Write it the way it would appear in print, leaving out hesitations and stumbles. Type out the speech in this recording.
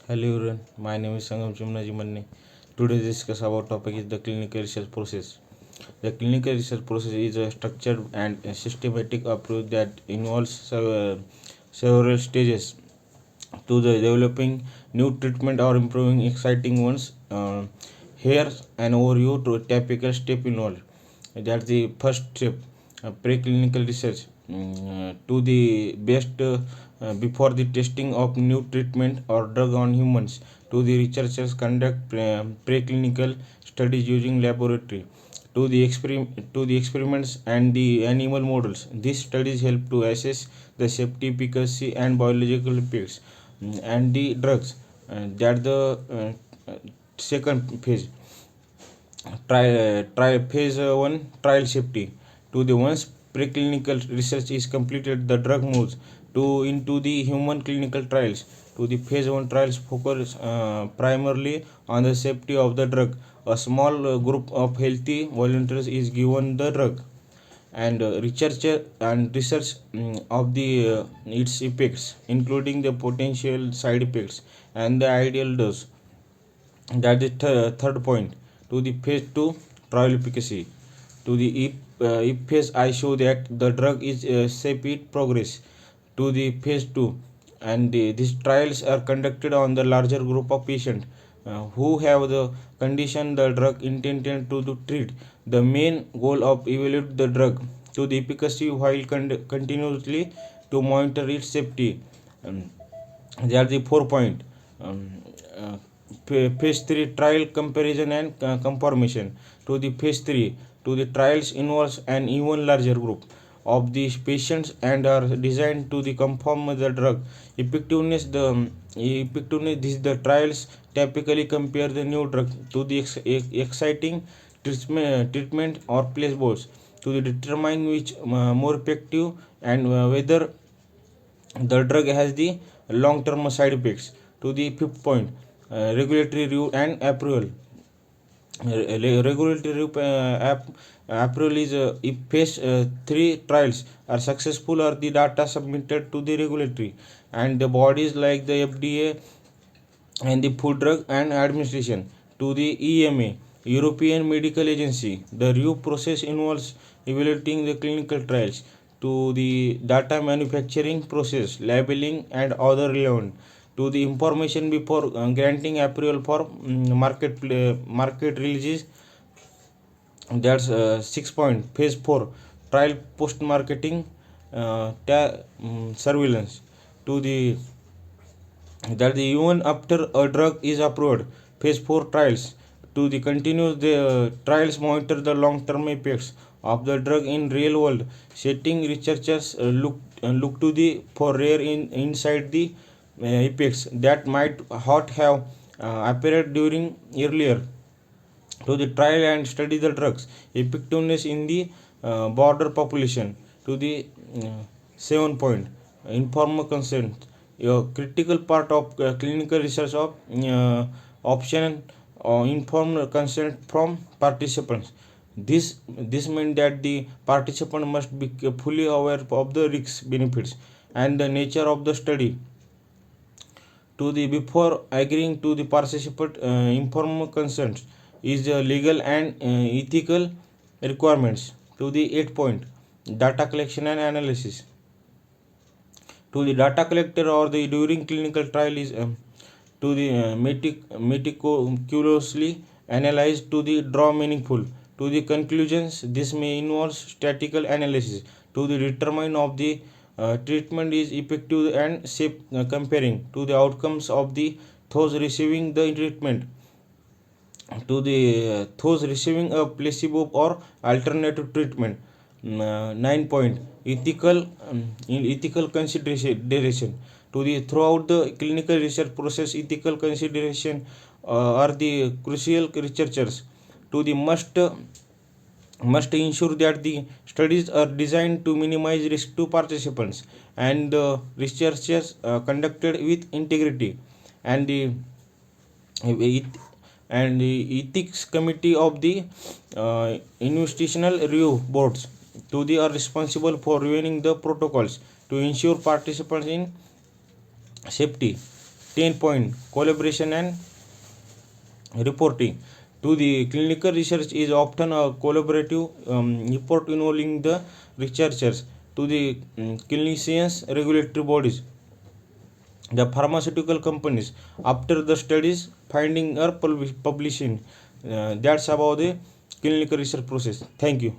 Hello everyone, my name is Sangam Chumnaji Manne. Today discuss about topic is the clinical research process. The clinical research process is a structured and a systematic approach that involves several stages to the developing new treatment or improving exciting ones. Here an overview to typical step involved. That's the first step, preclinical research. To the best before the testing of new treatment or drug on humans. To the researchers conduct preclinical studies using laboratory. To the experiments and the animal models. These studies help to assess the safety, efficacy, and biological effects and the drugs. That the second phase. Try phase 1 trial safety. To the once preclinical research is completed, the drug moves to into the human clinical trials. To the phase 1 trials focus primarily on the safety of the drug. A small group of healthy volunteers is given the drug, and research of the its effects, including the potential side effects and the ideal dose. That is third point. To the phase 2 trial efficacy. To the if phase I show that the drug is safe, it progress to the phase 2, and these trials are conducted on the larger group of patients who have the condition the drug intended to treat. The main goal of evaluate the drug to the efficacy while continuously to monitor its safety. um, they are the 4 point. um, uh, Phase 3 trial comparison and confirmation. To the phase 3, to the trials involves an even larger group of these patients and are designed to the confirm the drug effectiveness. Effectiveness these the trials typically compare the new drug to the exciting treatment or placebos to determine which more effective, and whether the drug has the long term side effects. To the fifth point, regulatory review and approval. Regulatory approval is if phase 3 trials are successful or the data submitted to the regulatory and the bodies like the FDA and the Food Drug and Administration. To the EMA, European Medical Agency. The review process involves evaluating the clinical trials to the data manufacturing process, labeling, and other relevant to the information before granting approval for market releases. That's 6 point. Phase 4 trial post marketing surveillance. To the that the even after a drug is approved, phase 4 trials. To the continuous the trials monitor the long term effects of the drug in real world setting. Researchers look to the for rare inside the effects that might not have appeared during earlier to the trial and study the drugs effectiveness in the border population. To the 7 point, informed consent, a critical part of clinical research of option informed consent from participants. This means that the participant must be fully aware of the risks, benefits, and the nature of the study. To the before agreeing to the participant, informed consent is legal and ethical requirements. To the 8 point, data collection and analysis. To the data collector or the during clinical trial is to the meticulously analyzed to the draw meaningful to the conclusions. This may involve statistical analysis to the determine of the treatment is effective and safe, comparing to the outcomes of the those receiving the treatment to the those receiving a placebo or alternative treatment. 9 point, ethical ethical consideration. To the throughout the clinical research process, ethical consideration are the crucial. Researchers to the must ensure that the studies are designed to minimize risk to participants, and the researchers conducted with integrity, and the eth- and the ethics committee of the investigational review boards to the are responsible for reviewing the protocols to ensure participants in safety. 10 point collaboration and reporting. To the clinical research is often a collaborative effort involving the researchers to the clinicians, regulatory bodies, the pharmaceutical companies after the studies finding or publishing. That's about the clinical research process. Thank you.